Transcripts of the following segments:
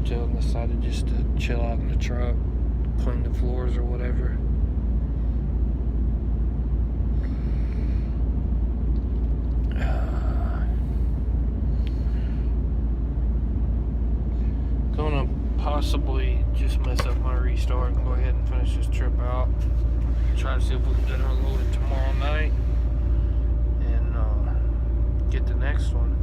Jill decided just to chill out in the truck, clean the floors or whatever. Gonna possibly just mess up my restart and go ahead and finish this trip out. Try to see if we can get unloaded tomorrow night and get the next one.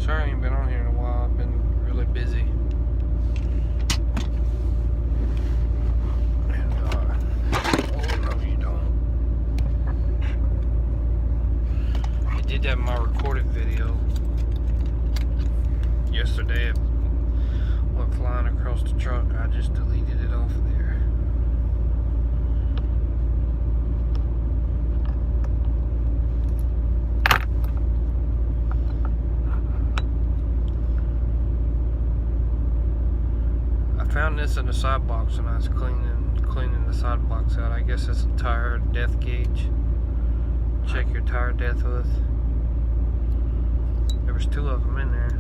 Sorry I ain't been on here in a while. I've been really busy. And, oh no you don't. I did that in my recorded video yesterday. It went flying across the truck. I just deleted it off of there. I found this in the side box when I was cleaning the side box out. I guess it's a tire depth gauge. Check your tire depth with. There was 2 of them in there.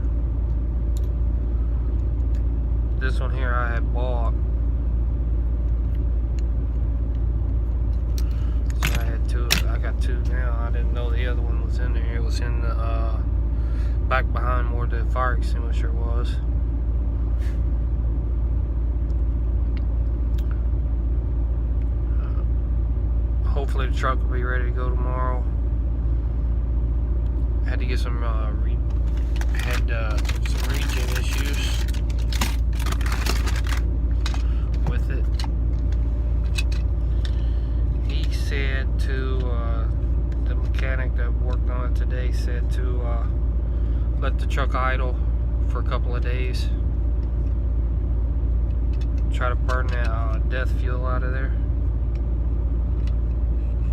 This one here I had bought. So I had 2. I got 2 now. I didn't know the other one was in there. It was in the back behind where the fire extinguisher was. Hopefully the truck will be ready to go tomorrow. Had to get some some regen issues with it. He said to the mechanic that worked on it today said to let the truck idle for a couple of days. Try to burn that death fuel out of there.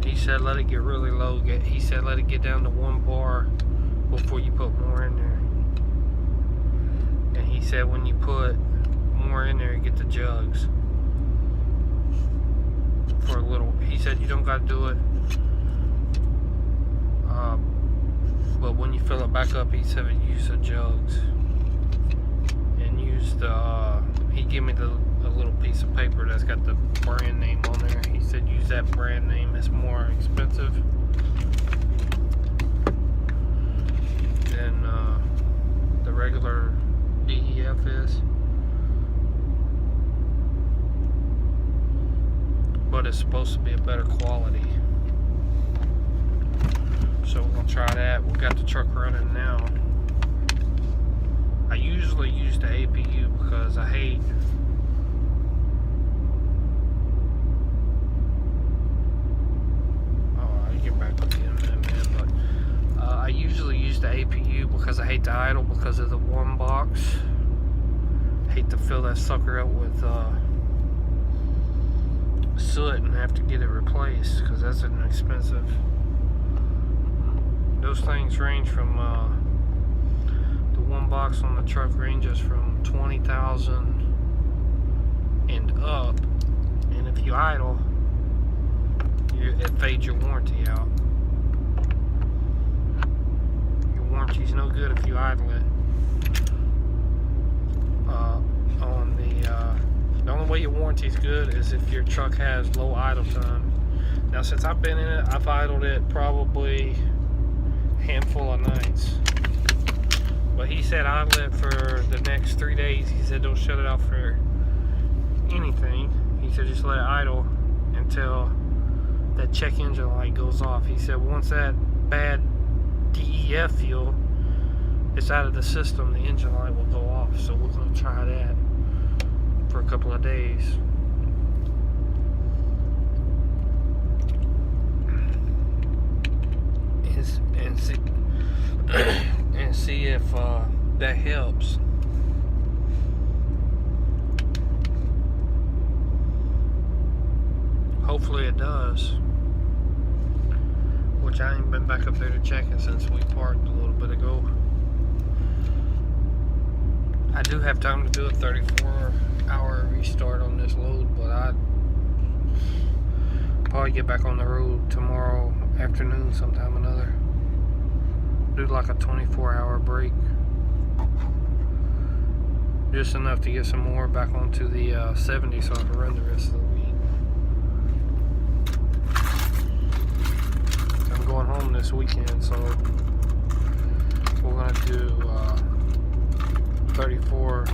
He said let it get really low. He said let it get down to 1 bar before you put more in there. And he said when you put more in there, you get the jugs for a little. He said you don't got to do it. But when you fill it back up, he said use the jugs. And use the, he gave me a little piece of paper that's got the brand name on there. He said use that brand name, it's more expensive than the regular DEF is, but it's supposed to be a better quality, so we're gonna try that. We got the truck running now. I usually use the APU because I hate I usually use the APU because I hate the idle because of the warm box. Hate to fill that sucker up with soot and have to get it replaced because that's an expensive. Those things range from the one box on the truck ranges from 20,000 and up, and if you idle, it fades your warranty out. Warranty's no good if you idle it. The only way your warranty's good is if your truck has low idle time. Now, since I've been in it, I've idled it probably a handful of nights. But he said idle it for the next 3 days. He said don't shut it off for anything. He said just let it idle until that check engine light goes off. He said once that bad DEF fuel is out of the system, the engine light will go off. So we're going to try that for a couple of days. And see if that helps. Hopefully it does. which I ain't been back up there to check it since we parked a little bit ago. I do have time to do a 34-hour restart on this load, but I'd probably get back on the road tomorrow afternoon sometime or another. Do like a 24-hour break. Just enough to get some more back onto the 70 so I can run the rest of the week. I'm going home this weekend, so we're going to do 34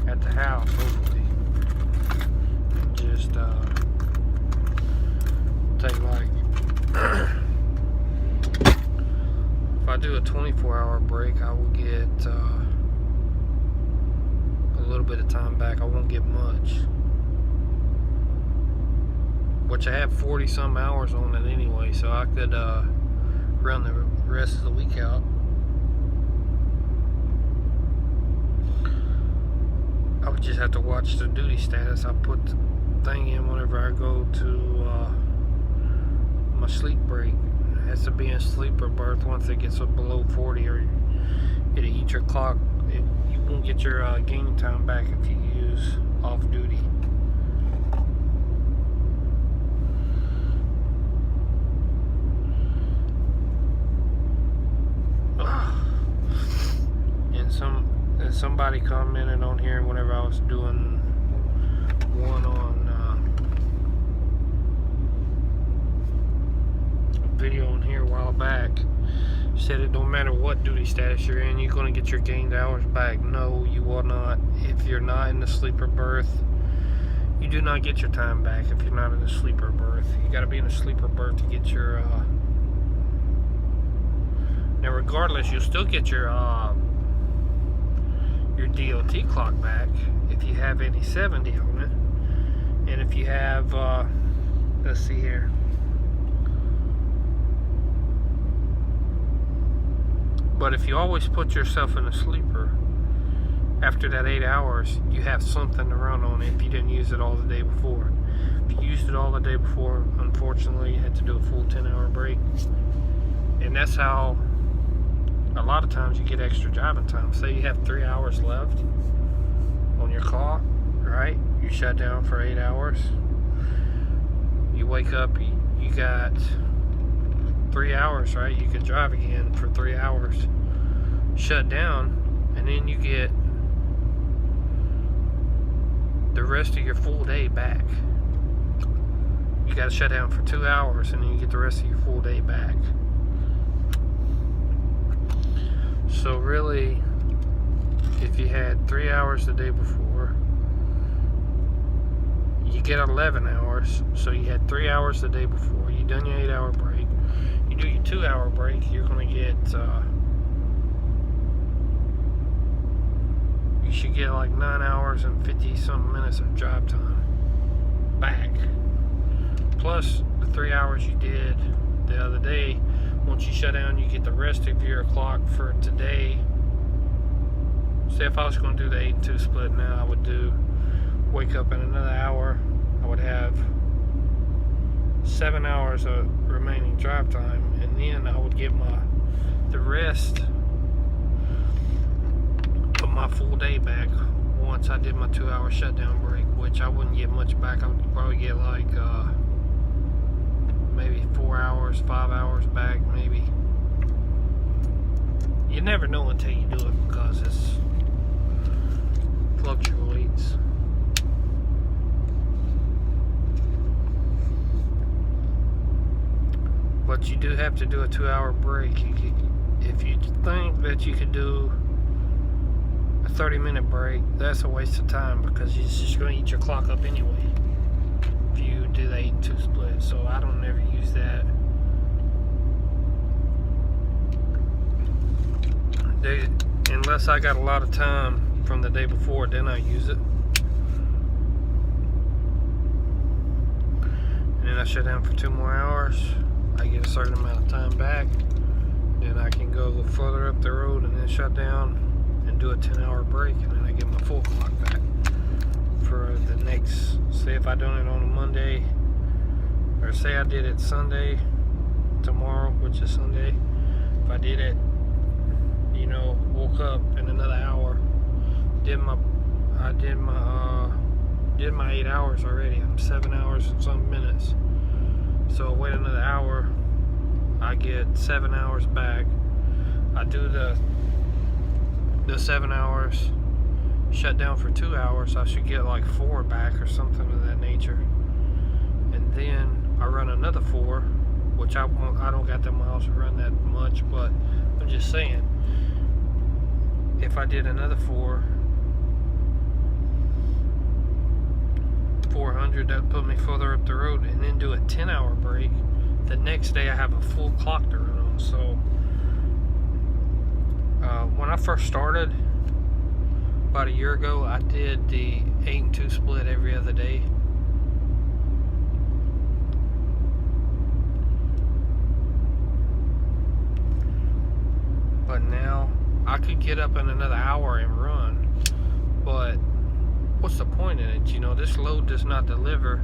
at the house, hopefully. And just take like if I do a 24-hour break, I will get a little bit of time back. I won't get much, which I have 40 some hours on it anyway, so I could run the rest of the week out. I would just have to watch the duty status. I put the thing in whenever I go to my sleep break. It has to be in sleeper berth. Once it gets up below 40, or it'll eat your clock. You won't get your game time back if you use off duty. And somebody commented on here whenever I was doing one on a video on here a while back. Said it don't matter what duty status you're in, you're going to get your gained hours back. No, you will not. If you're not in the sleeper berth, you do not get your time back if you're not in the sleeper berth. You got to be in the sleeper berth to get your now regardless, you'll still get your DOT clock back if you have any 70 on it. And if you have let's see here, but if you always put yourself in a sleeper, after that 8 hours, you have something to run on if you didn't use it all the day before. If you used it all the day before, unfortunately, you had to do a full 10-hour break. And that's how a lot of times you get extra driving time. Say you have 3 hours left on your clock, right? You shut down for 8 hours. You wake up, you got 3 hours, right? You can drive again for 3 hours. Shut down, and then you get the rest of your full day back. You got to shut down for 2 hours, and then you get the rest of your full day back. So really, if you had 3 hours the day before, you get 11 hours. So you had 3 hours the day before. You done your 8-hour break. You do your 2-hour break. You're gonna get. You should get like 9 hours and 50-something minutes of drive time back. Plus the 3 hours you did the other day. Once you shut down, you get the rest of your clock for today. Say if I was going to do the 8 and 2 split now, I would wake up in another hour. I would have 7 hours of remaining drive time, and then I would get the rest of my full day back once I did my 2-hour shutdown break, which I wouldn't get much back. I would probably get like maybe 4 hours, 5 hours back, maybe. You never know until you do it because it fluctuates. But you do have to do a 2-hour break. If you think that you could do a 30-minute break, that's a waste of time because it's just going to eat your clock up anyway if you do the 8 and 2 split. So I don't ever use that. Unless I got a lot of time from the day before, then I use it. And then I shut down for 2 more hours. I get a certain amount of time back. Then I can go further up the road and then shut down and do a 10-hour break. And then I get my full clock back for the next, say if I done it on a Monday, or say I did it Sunday, tomorrow, which is Sunday, if I did it, you know, woke up in another hour, did my 8 hours already. I'm 7 hours and some minutes. So wait another hour, I get 7 hours back. I do the 7 hours, shut down for 2 hours. I should get like 4 back or something of that nature. And then I run another 4, which I don't got the miles to run that much, but I'm just saying, if I did another 400, that put me further up the road, and then do a 10-hour break. The next day I have a full clock to run on. So when I first started about a year ago, I did the 8 and 2 split every other day. But now I could get up in another hour and run, but what's the point in it? You know, this load does not deliver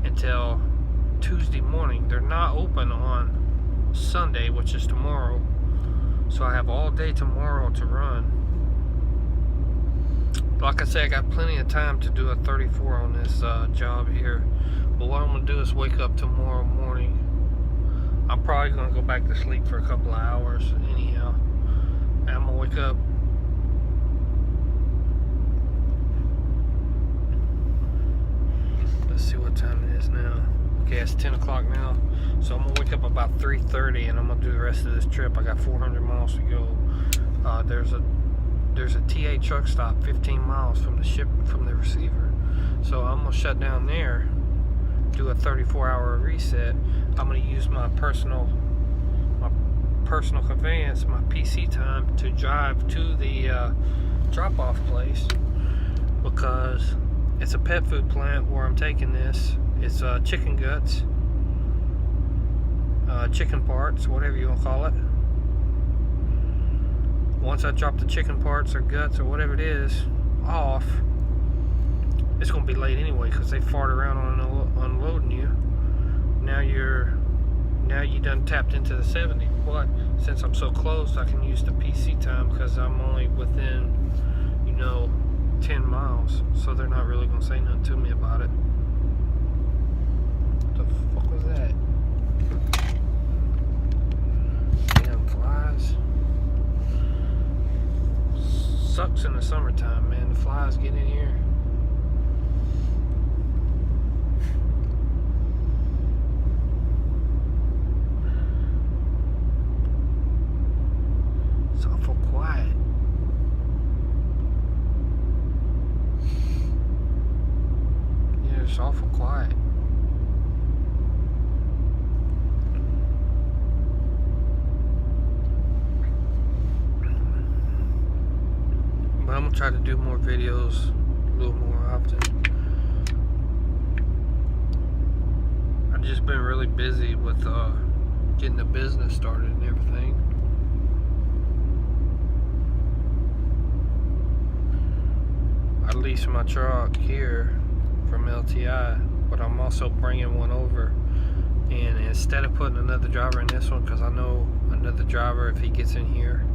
until Tuesday morning. They're not open on Sunday, which is tomorrow. So I have all day tomorrow to run. Like I said, I got plenty of time to do a 34 on this job here. But what I'm going to do is wake up tomorrow morning. I'm probably going to go back to sleep for a couple of hours anyhow. And I'm going to wake up. Let's see what time it is now. Okay, it's 10 o'clock now. So I'm going to wake up about 3:30 and I'm going to do the rest of this trip. I got 400 miles to go. There's a TA truck stop 15 miles from the receiver. So I'm going to shut down there, do a 34-hour reset. I'm going to use my personal conveyance, my PC time, to drive to the drop-off place, because it's a pet food plant where I'm taking this. It's chicken guts, chicken parts, whatever you want to call it. Once I drop the chicken parts or guts or whatever it is off, it's going to be late anyway, because they fart around on unloading you. Now you done tapped into the 70. But since I'm so close, I can use the PC time, because I'm only within, 10 miles. So they're not really going to say nothing to me about it. What the fuck was that? Damn flies. Sucks in the summertime, man. The flies get in here. It's awful quiet. Yeah, it's awful quiet. But I'm gonna try to do more videos a little more often. I've just been really busy with getting the business started and everything. I lease my truck here from LTI, but I'm also bringing one over. And instead of putting another driver in this one, because I know another driver, if he gets in here,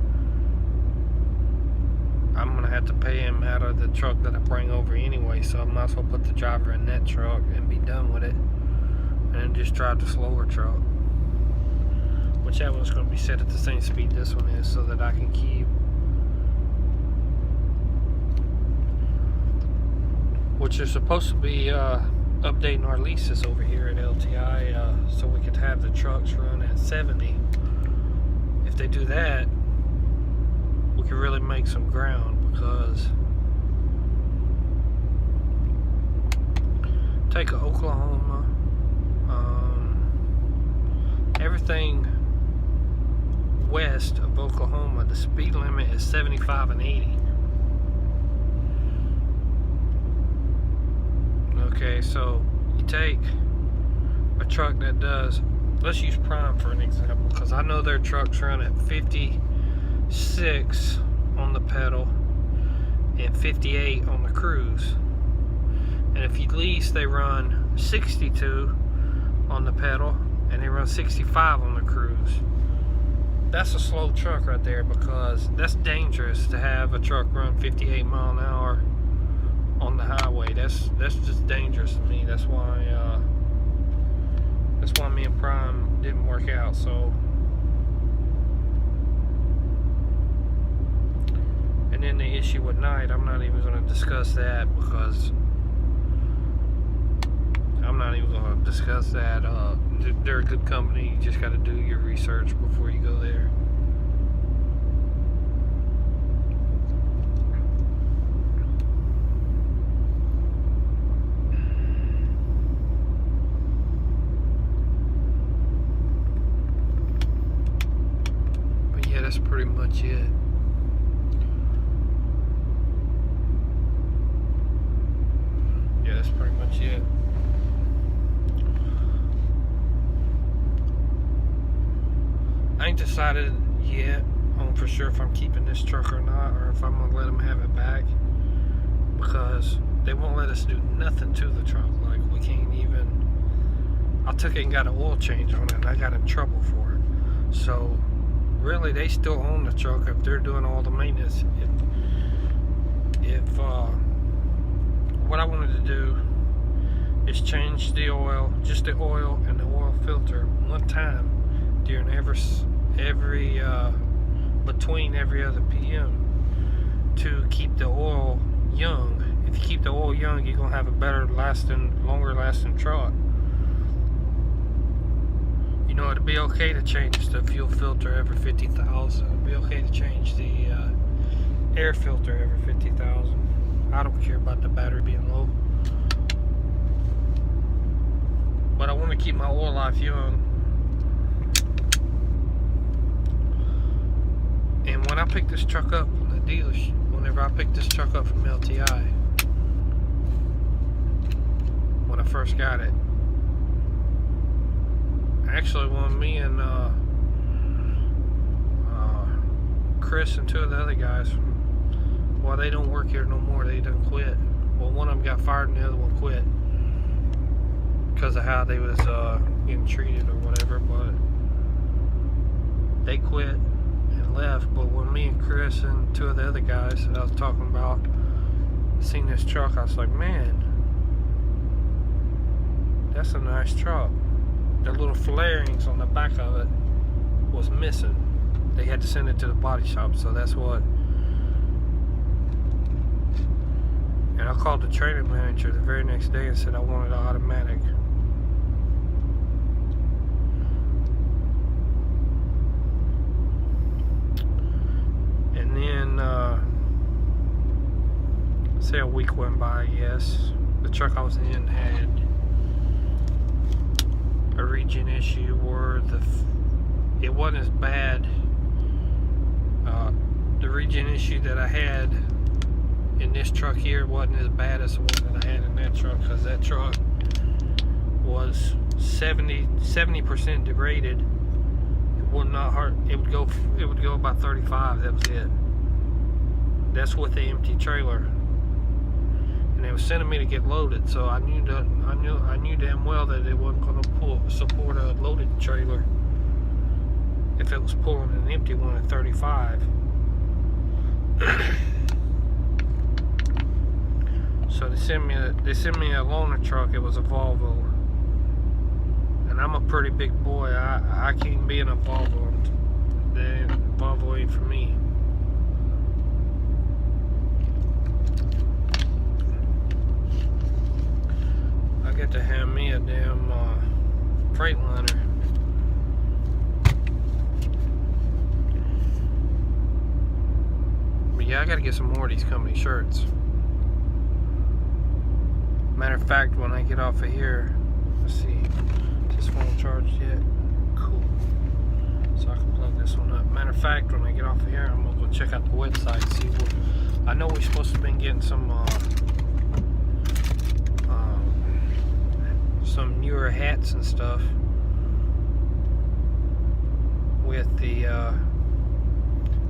I'm going to have to pay him out of the truck that I bring over anyway, so I might as well put the driver in that truck and be done with it, and then just drive the slower truck, which that one's going to be set at the same speed this one is, so that I can keep, which is supposed to be updating our leases over here at LTI, so we could have the trucks run at 70. If they do that, we could really make some ground, because take Oklahoma, everything west of Oklahoma, the speed limit is 75 and 80. Okay, so you take a truck that does, let's use Prime for an example, because I know their trucks run at 56 on the pedal and 58 on the cruise. And if you lease, they run 62 on the pedal and they run 65 on the cruise. That's a slow truck right there, because that's dangerous to have a truck run 58 mile an hour on the highway. That's just dangerous to me. That's why me and Prime didn't work out. So, and then the issue with Knight, I'm not even going to discuss that, because I'm not even going to discuss that. They're a good company. You just got to do your research before you go there. But yeah, that's pretty much it. Yeah, that's pretty much it. I ain't decided yet on for sure if I'm keeping this truck or not, or if I'm gonna let them have it back, because they won't let us do nothing to the truck. Like, we can't even. I took it and got an oil change on it, and I got in trouble for it. So really, they still own the truck if they're doing all the maintenance. If what I wanted to do is change the oil, just the oil and the oil filter one time during between every other PM, to keep the oil young. If you keep the oil young, you're gonna have a better lasting, longer lasting truck. You know, it'd be okay to change the fuel filter every 50,000. It'd be okay to change the air filter every 50,000. I don't care about the battery being low, but I want to keep my oil life young. And when I picked this truck up from the dealership, whenever I picked this truck up from LTI, when I first got it, actually, when me and Chris and two of the other guys, well, they don't work here no more. They done quit. Well, one of them got fired and the other one quit because of how they was getting treated or whatever. But they quit and left. But when me and Chris and two of the other guys that I was talking about seen this truck, I was like, man, that's a nice truck. The little flarings on the back of it was missing. They had to send it to the body shop, so that's what. And I called the training manager the very next day and said I wanted an automatic. And then, say a week went by, yes. The truck I was in had a regen issue where it wasn't as bad. The regen issue that I had in this truck here wasn't as bad as the one that I had in that truck, because that truck was 70% degraded. It would not hurt. It would go about 35. That was it. That's with the empty trailer. And they were sending me to get loaded, so I knew damn well that it wasn't going to support a loaded trailer if it was pulling an empty one at 35. So they sent me a loaner truck. It was a Volvo, and I'm a pretty big boy. I can't be in a Volvo. The Volvo ain't for me. I get to have me a damn Freightliner. But yeah, I gotta get some more of these company shirts. Matter of fact, when I get off of here, let's see, is this phone charged yet? Cool. So I can plug this one up. Matter of fact, when I get off of here, I'm gonna go check out the website and see what. I know we're supposed to be getting some newer hats and stuff with the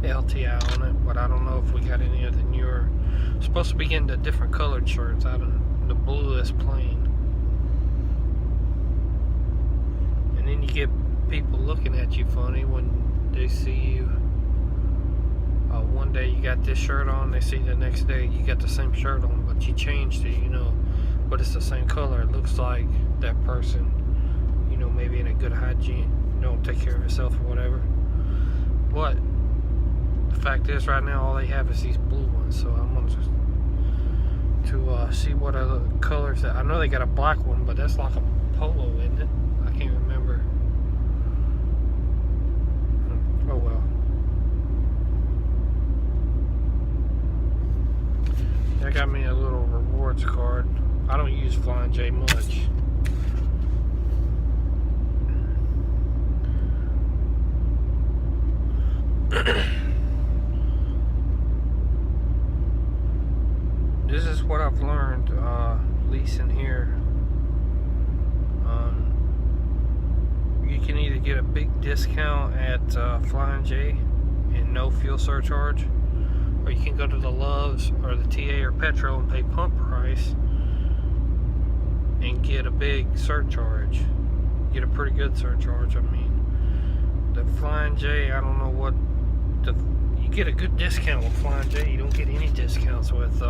LTI on it, but I don't know if we got any of the newer. Supposed to be getting the different colored shirts. I don't. The blue is plain, and then you get people looking at you funny when they see you. One day you got this shirt on, they see the next day you got the same shirt on, but you changed it, but it's the same color. It looks like that person, maybe in a good hygiene, don't take care of yourself or whatever. But the fact is, right now all they have is these blue ones, so I'm gonna just see what other colors that I know. They got a black one, but that's like a polo, isn't it? I can't remember. Oh well. I got me a little rewards card. I don't use Flying J much. This is what I've learned leasing here. You can either get a big discount at Flying J and no fuel surcharge, or you can go to the Loves or the TA or Petro and pay pump price and get a big surcharge. Get a pretty good surcharge. I mean, the Flying J, I don't know what you get a good discount with Flying J. You don't get any discounts with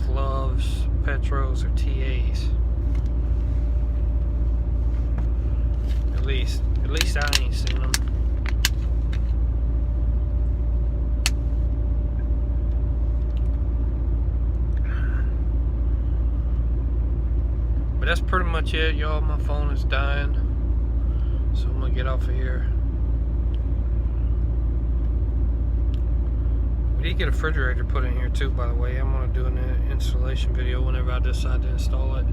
Loves, Petros, or TAs. At least I ain't seen them. But that's pretty much it, y'all. My phone is dying, so I'm gonna get off of here. We did get a refrigerator put in here too, by the way. I'm gonna do an installation video whenever I decide to install it.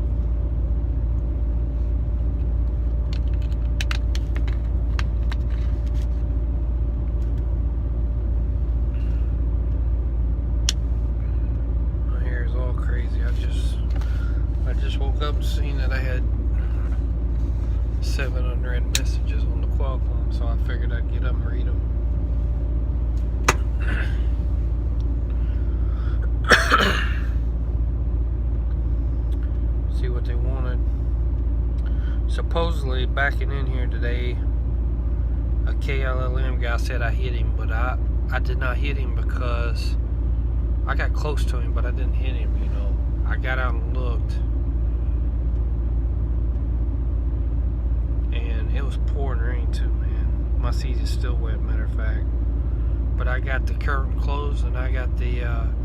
My hair is all crazy. I just woke up and seen that I had 700 messages on the Qualcomm, so I figured I'd get up and read them. See what they wanted. Supposedly backing in here today, a KLLM guy said I hit him, but I did not hit him because I got close to him, but I didn't hit him. I got out and looked, and it was pouring rain too, man. My seat is still wet, matter of fact. But I got the curtain closed and I got the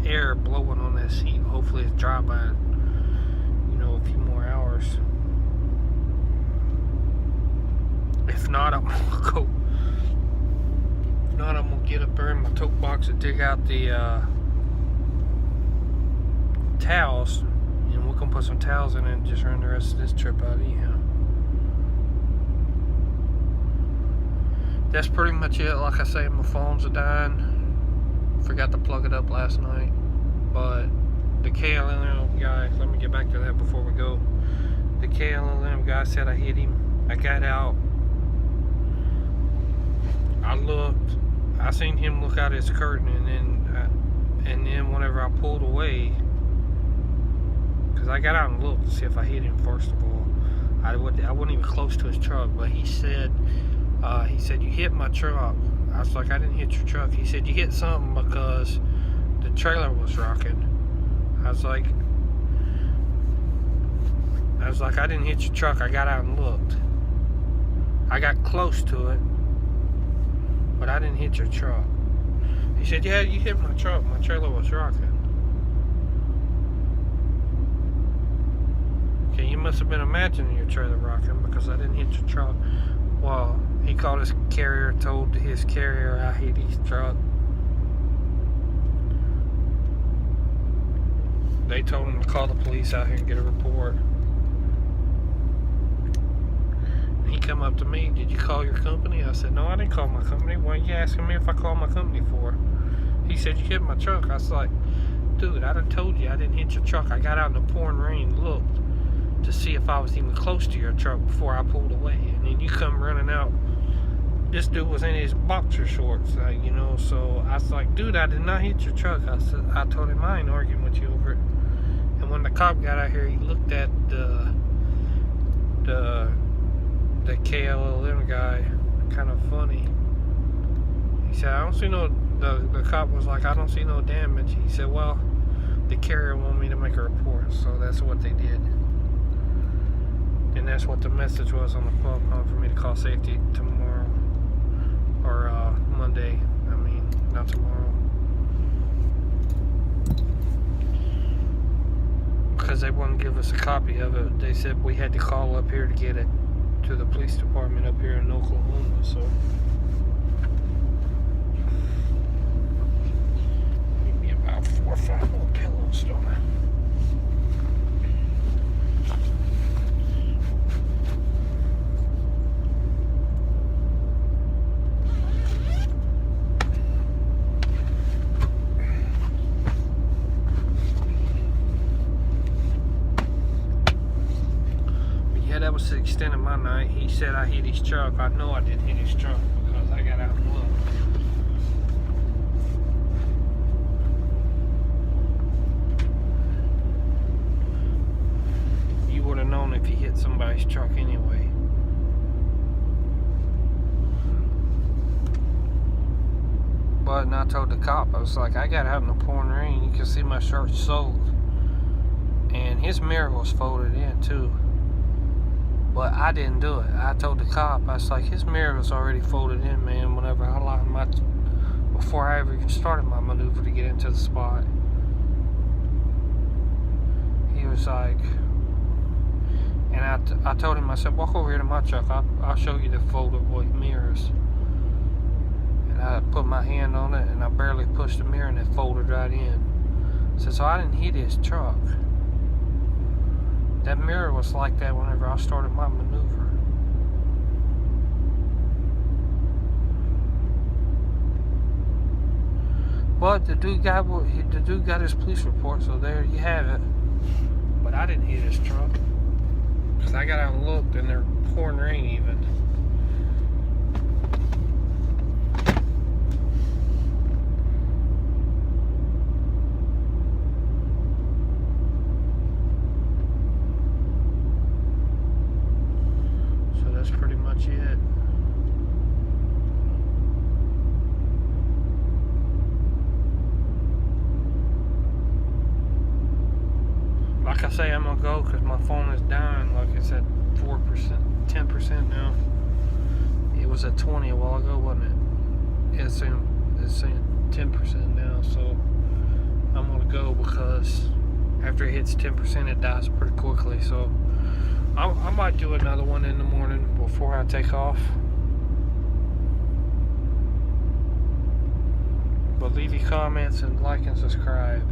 air blowing on that seat. Hopefully it's dry by, a few more hours. If not, I'm gonna get up there in my tote box and dig out the towels, and we're gonna put some towels in it and just run the rest of this trip out anyhow. That's pretty much it. Like I say, my phones are dying. Forgot to plug it up last night. But the KLLM guy, let me get back to that before we go. The KLLM guy said I hit him. I got out. I looked. I seen him look out his curtain, and then whenever I pulled away, because I got out and looked to see if I hit him. First of all, I wasn't even close to his truck, but he said you hit my truck. I was like, I didn't hit your truck. He said you hit something because the trailer was rocking. I was like, I didn't hit your truck. I got out and looked. I got close to it, but I didn't hit your truck. He said, yeah, you hit my truck. My trailer was rocking. Okay, you must have been imagining your trailer rocking because I didn't hit your truck. Well, he called his carrier, told his carrier I hit his truck. They told him to call the police out here and get a report. And he come up to me, did you call your company? I said, no, I didn't call my company. What are you asking me if I called my company for? He said, you hit my truck. I was like, dude, I done told you I didn't hit your truck. I got out in the pouring rain, looked to see if I was even close to your truck before I pulled away. And then you come running out. This dude was in his boxer shorts, so I was like, dude, I did not hit your truck. I told him I ain't arguing with you over it. And when the cop got out here, he looked at the KLLM guy kind of funny. He said, I don't see no, the cop was like, I don't see no damage. He said, well, the carrier wanted me to make a report, so that's what they did. And that's what the message was on the phone for me to call safety tomorrow. Or Monday. I mean, not tomorrow. Because they wouldn't give us a copy of it. They said we had to call up here to get it to the police department up here in Oklahoma, so. Give me about 4 or 5 more pillows, don't I? That was the extent of my night. He said I hit his truck. I know I didn't hit his truck because I got out and looked. You would have known if you hit somebody's truck anyway. But and I told the cop, I was like, I got out in the pouring rain. You can see my shirt soaked. And his mirror was folded in too. But I didn't do it. I told the cop, I was like, his mirror was already folded in, man, whenever I lined my, before I ever even started my maneuver to get into the spot. He was like, and I told him, I said, walk over here to my truck. I'll show you the folded mirrors. And I put my hand on it, and I barely pushed the mirror, and it folded right in. I said, so I didn't hit his truck. That mirror was like that whenever I started my maneuver. But the dude got his police report, so there you have it. But I didn't hit his truck. Because I got out and looked, and they're pouring rain even. That's pretty much it. Like I say, I'm gonna go because my phone is dying. Like it's at 4%, 10% now. It was at 20 a while ago, wasn't it? It's saying 10% now, so I'm gonna go because after it hits 10%, it dies pretty quickly. So I might do another one in the morning before I take off. But leave your comments and like and subscribe.